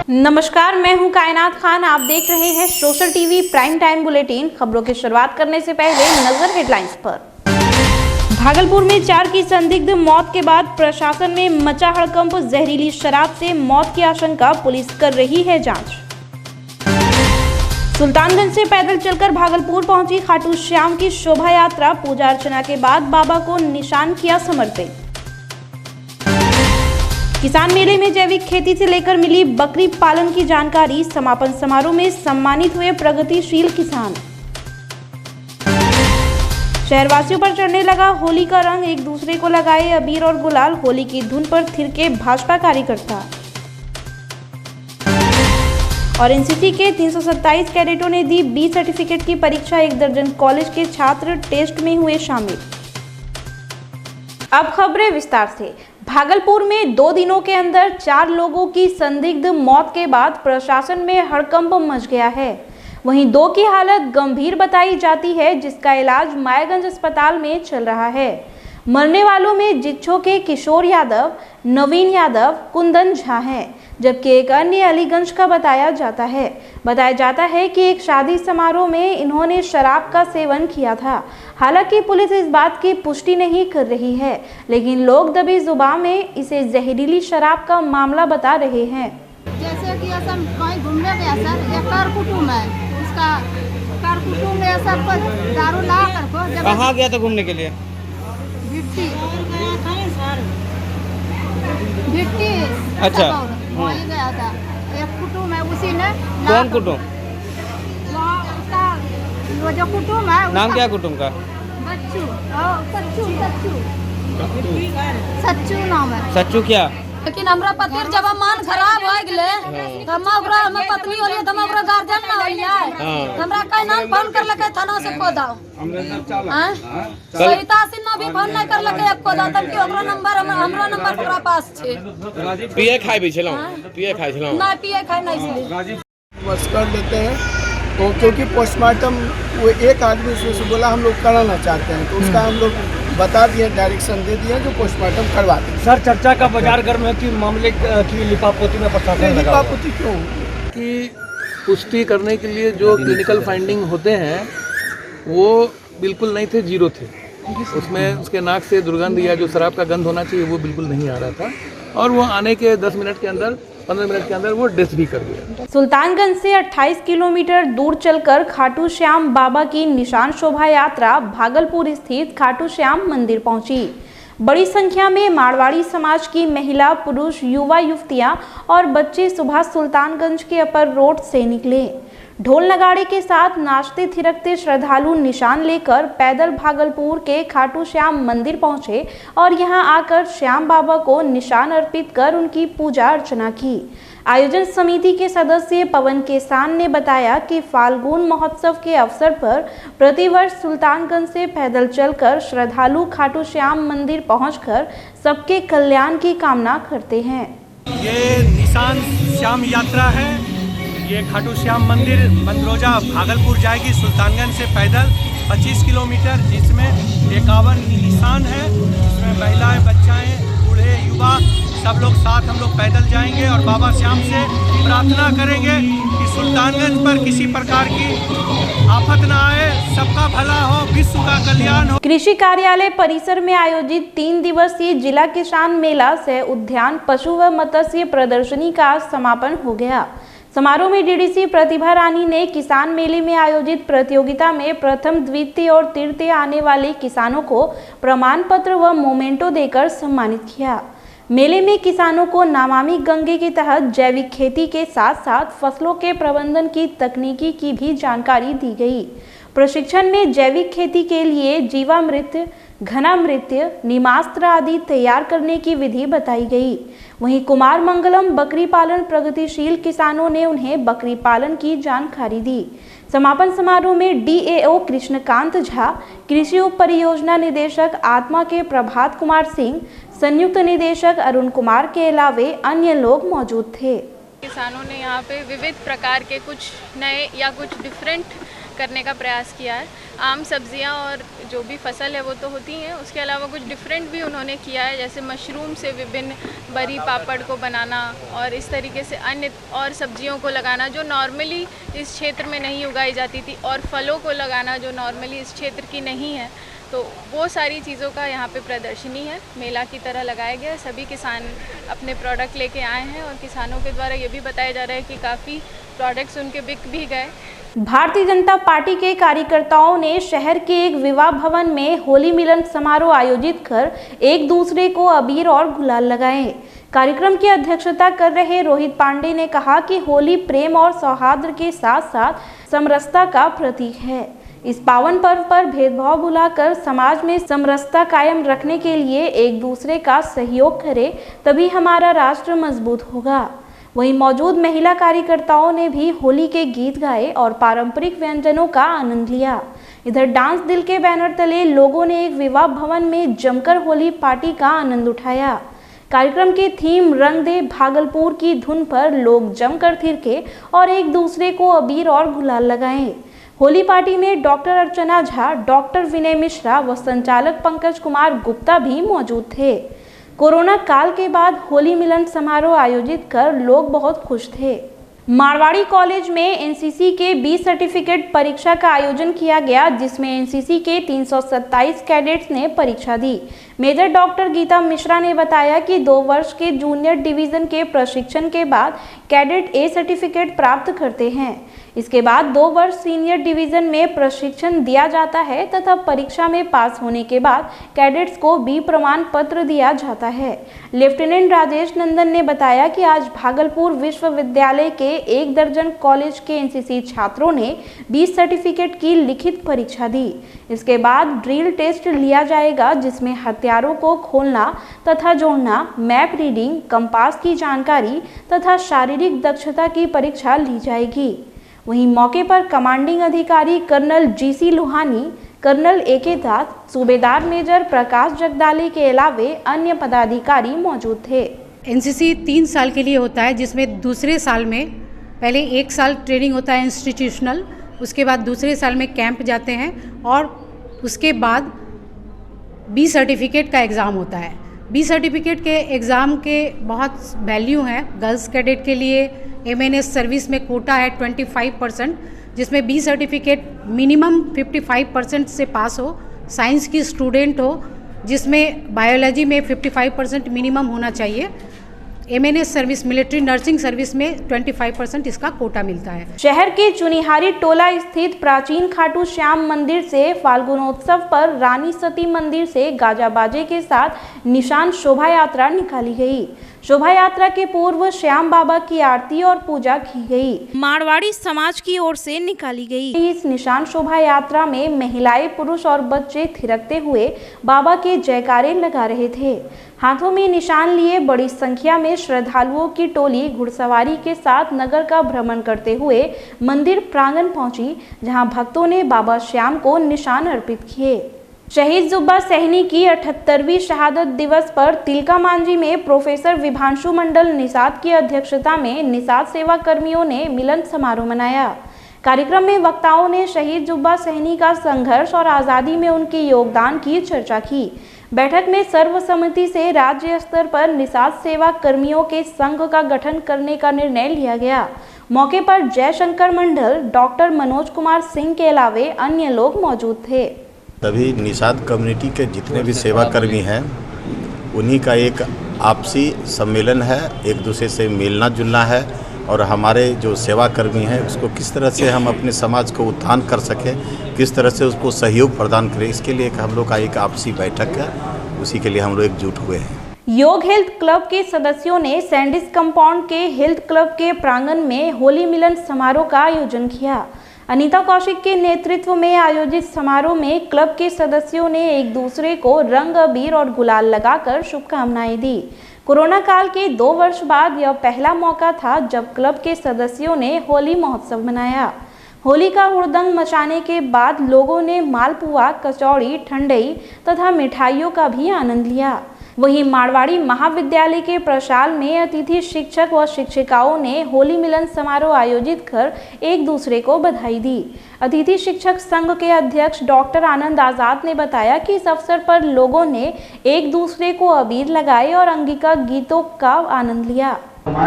नमस्कार, मैं हूं कायनात खान। आप देख रहे हैं social TV prime time bulletin. खबरों की शुरुआत करने से पहले नजर हेडलाइंस पर। भागलपुर में 4 की संदिग्ध मौत के बाद प्रशासन में मचा हड़कंप। जहरीली शराब से मौत की आशंका, पुलिस कर रही है जांच। सुल्तानगंज से पैदल चलकर भागलपुर पहुंची खाटू श्याम की शोभा यात्रा। पूजा अर्चना के बाद बाबा को निशान किया समर्पित। किसान मेले में जैविक खेती से लेकर मिली बकरी पालन की जानकारी। समापन समारोह में सम्मानित हुए प्रगतिशील किसान। शहरवासियों पर चढ़ने लगा होली का रंग। एक दूसरे को लगाए अबीर और गुलाल। होली की धुन पर थिरके भाजपा कार्यकर्ता। और एनसीसी के 327 कैडेटों ने दी बी सर्टिफिकेट की परीक्षा। 1 दर्जन कॉलेज के छात्र टेस्ट में हुए शामिल। अब खबरें विस्तार से। भागलपुर में 2 दिनों के अंदर 4 लोगों की संदिग्ध मौत के बाद प्रशासन में हड़कंप मच गया है। वहीं 2 की हालत गंभीर बताई जाती है, जिसका इलाज मायागंज अस्पताल में चल रहा है। मरने वालों में जिच्छो के किशोर यादव, नवीन यादव, कुंदन झा हैं, जबकि एक अन्य अलीगंज का बताया जाता है कि एक शादी समारोह में इन्होंने शराब का सेवन किया था। हालांकि पुलिस इस बात की पुष्टि नहीं कर रही है, लेकिन लोग दबी जुबान में इसे जहरीली शराब का मामला बता रहे हैं। जैसे कि असम कहीं घूमने गया सर, ये कर कुटुम है, उसका कर कुटुम ने सब दारू ला कर कहाँ गया था घूमने के लिए? भिट्टी अच्छा, वहीं गया था। एक कुटुम है, उसी ने। कौन कुटुम? वो जो कुटुम है, नाम क्या कुटुम का? बच्चू, सच्चू नाम है। सच्चू क्या? लेकिन हमरा पतिर जब मन खराब हो गए हम ओकरा हम पत्नी होलिए हम ओकरा गार्जियन ना होलिए हमरा कई नाम फोन कर लके थाना से को दाओ हां सविता सिन्हा भी फोन नहीं कर लके आपको दाओ, तब कि ओकरा नंबर हमरा नंबर ओकरा पास छे। पिए खाई भी छलो? पिए खाई छलो ना पिए खाई नहीं छे। बस कर लेते हैं तो, क्योंकि पोस्टमार्टम वो एक आदमी उसमें से बोला हम लोग कराना चाहते हैं, तो उसका हम लोग बता दिए, डायरेक्शन दे दिए जो पोस्टमार्टम करवा दें। सर, चर्चा का बाजार गर्म है कि मामले की लिपापोती में प्रशासन लिपापोती क्यों कि पुष्टि करने के लिए जो क्लिनिकल फाइंडिंग होते हैं वो बिल्कुल नहीं थे, 0 थे। उसमें उसके नाक से दुर्गंध या जो शराब का गंध होना चाहिए वो बिल्कुल नहीं आ रहा था, और वो आने के 10 मिनट के अंदर 15 मिनट के अंदर वो डेथ भी कर गया। सुल्तानगंज से 28 किलोमीटर दूर चलकर खाटू श्याम बाबा की निशान शोभा यात्रा भागलपुर स्थित खाटू श्याम मंदिर पहुंची। बड़ी संख्या में मारवाड़ी समाज की महिला, पुरुष, युवा, युवतियां और बच्चे सुबह सुल्तानगंज के अपर रोड से निकले। ढोल नगाड़े के साथ नाचते थिरकते श्रद्धालु निशान लेकर पैदल भागलपुर के खाटू श्याम मंदिर पहुंचे और यहां आकर श्याम बाबा को निशान अर्पित कर उनकी पूजा अर्चना की। आयोजन समिति के सदस्य पवन केसान ने बताया कि फाल्गुन महोत्सव के अवसर पर प्रतिवर्ष सुल्तानगंज से पैदल चलकर श्रद्धालु खाटू श्याम मंदिर पहुंचकर सबके कल्याण की कामना करते हैं। ये निशान श्याम यात्रा है। ये खाटू श्याम मंदिर मंदरोजा भागलपुर जाएगी सुल्तानगंज से पैदल 25 किलोमीटर, जिसमें 51 निशान है। इसमें महिलाएं, बच्चाएं, बूढ़े, युवा सब लोग साथ हम लोग पैदल जाएंगे और बाबा श्याम से प्रार्थना करेंगे कि सुल्तानगंज पर किसी प्रकार की आफत ना आए, सबका भला हो, विश्व का कल्याण हो। कृषि कार्यालय परिसर में आयोजित 3 दिवसीय जिला किसान मेला सह उद्यान पशु व मत्स्य प्रदर्शनी का समापन हो गया। समारोह में डीडीसी प्रतिभा रानी ने किसान मेले में आयोजित प्रतियोगिता में प्रथम, द्वितीय और तृतीय आने वाले किसानों को प्रमाण पत्र व मोमेंटो देकर सम्मानित किया। मेले में किसानों को नमामि गंगे के तहत जैविक खेती के साथ साथ फसलों के प्रबंधन की तकनीकी की भी जानकारी दी गई। प्रशिक्षण में जैविक खेती के लिए जीवामृत, घनामृत, नीमास्त्र आदि तैयार करने की विधि बताई गई। वहीं कुमार मंगलम बकरी पालन प्रगतिशील किसानों ने उन्हें बकरी पालन की जानकारी दी। समापन समारोह में डीएओ कृष्णकांत झा, कृषि उप परियोजना निदेशक आत्मा के प्रभात कुमार सिंह, संयुक्त निदेशक अरुण कुमार के अलावे अन्य लोग मौजूद थे। किसानों ने यहाँ पे विविध प्रकार के कुछ नए या कुछ डिफरेंट करने का प्रयास किया है। आम सब्जियां और जो भी फसल है वो तो होती हैं, उसके अलावा कुछ डिफरेंट भी उन्होंने किया है, जैसे मशरूम से विभिन्न बरी पापड़ को बनाना और इस तरीके से अन्य और सब्जियों को लगाना जो नॉर्मली इस क्षेत्र में नहीं उगाई जाती थी, और फलों को लगाना जो नॉर्मली इस क्षेत्र की नहीं है। तो वो सारी चीज़ों का यहाँ पे प्रदर्शनी है, मेला की तरह लगाया गया है। सभी किसान अपने प्रोडक्ट लेके आए हैं और किसानों के द्वारा ये भी बताया जा रहा है कि काफ़ी प्रोडक्ट्स उनके बिक भी गए। भारतीय जनता पार्टी के कार्यकर्ताओं ने शहर के एक विवाह भवन में होली मिलन समारोह आयोजित कर एक दूसरे को अबीर और गुलाल लगाए। कार्यक्रम की अध्यक्षता कर रहे रोहित पांडे ने कहा कि होली प्रेम और सौहार्द के साथ साथ समरसता का प्रतीक है। इस पावन पर्व पर भेदभाव भुलाकर समाज में समरसता कायम रखने के लिए एक दूसरे का सहयोग करें, तभी हमारा राष्ट्र मजबूत होगा। वहीं मौजूद महिला कार्यकर्ताओं ने भी होली के गीत गाए और पारंपरिक व्यंजनों का आनंद लिया। इधर डांस दिल के बैनर तले लोगों ने एक विवाह भवन में जमकर होली पार्टी का आनंद उठाया। कार्यक्रम की थीम रंग दे भागलपुर की धुन पर लोग जमकर थिरके और एक दूसरे को अबीर और गुलाल लगाए। होली पार्टी में डॉक्टर अर्चना झा, डॉक्टर विनय मिश्रा व संचालक पंकज कुमार गुप्ता भी मौजूद थे। कोरोना काल के बाद होली मिलन समारोह आयोजित कर लोग बहुत खुश थे। मारवाड़ी कॉलेज में एनसीसी के 20 सर्टिफिकेट परीक्षा का आयोजन किया गया, जिसमें एनसीसी के 327 कैडेट्स ने परीक्षा दी। मेजर डॉक्टर गीता मिश्रा ने बताया कि 2 वर्ष के जूनियर डिवीजन के प्रशिक्षण के बाद कैडेट ए सर्टिफिकेट प्राप्त करते हैं। इसके बाद 2 वर्ष सीनियर डिवीजन में प्रशिक्षण दिया जाता है तथा परीक्षा में पास होने के बाद कैडेट्स को बी प्रमाण पत्र दिया जाता है। लेफ्टिनेंट राजेश नंदन ने बताया कि आज भागलपुर विश्वविद्यालय के 1 दर्जन कॉलेज के एनसीसी छात्रों ने 20 सर्टिफिकेट की लिखित परीक्षा दी। इसके बाद ड्रिल टेस्ट लिया जाएगा, जिसमें हथियारों को खोलना तथा जोड़ना, मैप रीडिंग, कंपास की जानकारी तथा शारीरिक दक्षता की परीक्षा ली जाएगी। वहीं मौके पर कमांडिंग अधिकारी कर्नल जीसी लोहानी, कर्नल एके दास, सूबेदार मेजर प्रकाश जगदाले के अलावे अन्य पदाधिकारी मौजूद थे। एनसीसी 3 साल के लिए होता है, जिसमें दूसरे साल में पहले 1 साल ट्रेनिंग होता है इंस्टीट्यूशनल, उसके बाद दूसरे साल में कैंप जाते हैं और उसके बाद बी सर्टिफिकेट का एग्ज़ाम होता है। बी सर्टिफिकेट के एग्ज़ाम के बहुत वैल्यू हैं। गर्ल्स कैडेट के लिए एमएनएस सर्विस में कोटा है 25%, जिसमें बी सर्टिफिकेट मिनिमम 55% से पास हो, साइंस की स्टूडेंट हो जिसमें बायोलॉजी में 55% मिनिमम होना चाहिए। MNS service, military nursing service में 25% इसका कोटा मिलता है। शहर के चुनिहारी टोला स्थित प्राचीन खाटू श्याम मंदिर से फाल्गुनोत्सव पर रानी सती मंदिर से गाजा बाजे के साथ निशान शोभा यात्रा निकाली गई। शोभा यात्रा के पूर्व श्याम बाबा की आरती और पूजा की गई। मारवाड़ी समाज की ओर से निकाली गई इस निशान शोभा यात्रा में महिलाएं, पुरुष और बच्चे थिरकते हुए बाबा के जयकारे लगा रहे थे। हाथों में निशान लिए बड़ी संख्या में श्रद्धालुओं की टोली घुड़सवारी के साथ नगर का भ्रमण करते हुए मंदिर प्रांगण पहुंची, जहां भक्तों ने बाबा श्याम को निशान अर्पित किए। शहीद जुब्बा सहनी की 78वीं शहादत दिवस पर तिलका मांझी में प्रोफेसर विभांशु मंडल निषाद की अध्यक्षता में निषाद सेवा कर्मियों ने मिलन समारोह मनाया। कार्यक्रम में वक्ताओं ने शहीद जुब्बा सहनी का संघर्ष और आज़ादी में उनके योगदान की चर्चा की। बैठक में सर्वसम्मति से राज्य स्तर पर निषाद सेवा कर्मियों के संघ का गठन करने का निर्णय लिया गया। मौके पर जयशंकर मंडल, डॉक्टर मनोज कुमार सिंह के अलावे अन्य लोग मौजूद थे। सभी निषाद कम्युनिटी के जितने भी सेवा कर्मी हैं उन्हीं का एक आपसी सम्मेलन है, एक दूसरे से मिलना जुलना है और हमारे जो सेवा कर्मी हैं उसको किस तरह से हम अपने समाज को उत्थान कर सकें, किस तरह से उसको सहयोग प्रदान करें, इसके लिए हम लोग का एक आपसी बैठक है, उसी के लिए हम लोग एकजुट हुए हैं। योग हेल्थ क्लब के सदस्यों ने सैंडिस कंपाउंड के हेल्थ क्लब के प्रांगण में होली मिलन समारोह का आयोजन किया। अनीता कौशिक के नेतृत्व में आयोजित समारोह में क्लब के सदस्यों ने एक दूसरे को रंग, अबीर और गुलाल लगाकर शुभकामनाएं दी। कोरोना काल के 2 वर्ष बाद यह पहला मौका था जब क्लब के सदस्यों ने होली महोत्सव मनाया। होली का हुड़दंग मचाने के बाद लोगों ने मालपुआ, कचौड़ी, ठंडई तथा मिठाइयों का भी आनंद लिया। वहीं मारवाड़ी महाविद्यालय के प्रशाल में अतिथि शिक्षक व शिक्षिकाओं ने होली मिलन समारोह आयोजित कर एक दूसरे को बधाई दी। अतिथि शिक्षक संघ के अध्यक्ष डॉक्टर आनंद आजाद ने बताया कि इस अवसर पर लोगों ने एक दूसरे को अबीर लगाए और अंगिका गीतों का आनंद लिया।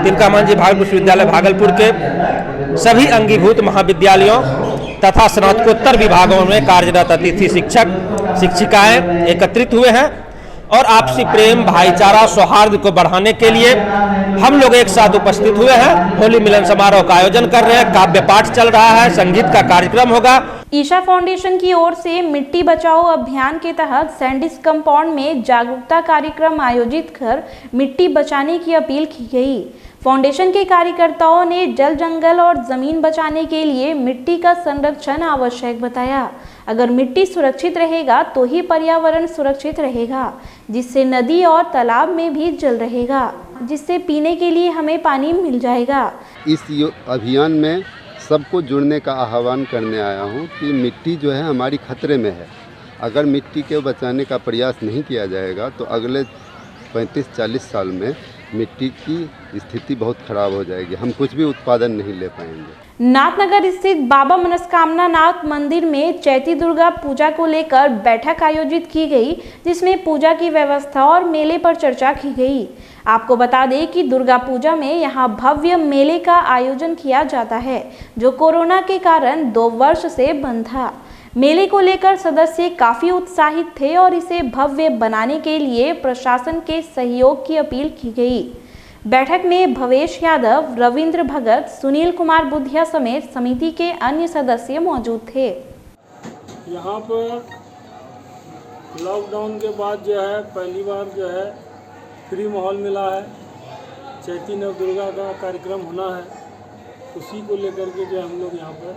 तिलका मांझी भागलपुर विश्वविद्यालय भागलपुर के सभी अंगीभूत महाविद्यालयों तथा स्नातकोत्तर विभागों में कार्यरत अतिथि शिक्षक शिक्षिकाएं एकत्रित हुए हैं और आपसी प्रेम भाईचारा सौहार्द को बढ़ाने के लिए हम लोग एक साथ उपस्थित हुए हैं। होली मिलन समारोह का आयोजन कर रहे हैं, काव्य पाठ चल रहा है, संगीत का कार्यक्रम होगा। ईशा फाउंडेशन की ओर से मिट्टी बचाओ अभियान के तहत सैंडिस कंपाउंड में जागरूकता कार्यक्रम आयोजित कर मिट्टी बचाने की अपील की गई। फाउंडेशन के कार्यकर्ताओं ने जल जंगल और जमीन बचाने के लिए मिट्टी का संरक्षण आवश्यक बताया। अगर मिट्टी सुरक्षित रहेगा तो ही पर्यावरण सुरक्षित रहेगा, जिससे नदी और तालाब में भी जल रहेगा, जिससे पीने के लिए हमें पानी मिल जाएगा। इस अभियान में सबको जुड़ने का आह्वान करने आया हूँ कि मिट्टी जो है हमारी खतरे में है। अगर मिट्टी के बचाने का प्रयास नहीं किया जाएगा तो अगले 35-40 साल में मिट्टी की स्थिति बहुत खराब हो जाएगी, हम कुछ भी उत्पादन नहीं ले पाएंगे। नाथनगर स्थित बाबा मनस्कामना नाथ मंदिर में चैती दुर्गा पूजा को लेकर बैठक आयोजित की गई, जिसमें पूजा की व्यवस्था और मेले पर चर्चा की गई। आपको बता दें कि दुर्गा पूजा में यहां भव्य मेले का आयोजन किया जाता है, जो कोरोना के कारण 2 वर्ष से बंद था। मेले को लेकर सदस्य काफी उत्साहित थे और इसे भव्य बनाने के लिए प्रशासन के सहयोग की अपील की गई। बैठक में भवेश यादव, रविंद्र भगत, सुनील कुमार बुधिया समेत समिति के अन्य सदस्य मौजूद थे। यहाँ पर लॉकडाउन के बाद जो है पहली बार जो है फ्री माहौल मिला है। चैती नव दुर्गा का कार्यक्रम होना है, उसी को लेकर के जो हम लोग यहाँ पर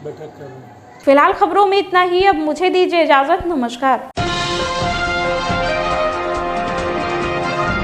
बैठक कर रहे हैं। फिलहाल खबरों में इतना ही। अब मुझे दीजिए इजाजत। नमस्कार।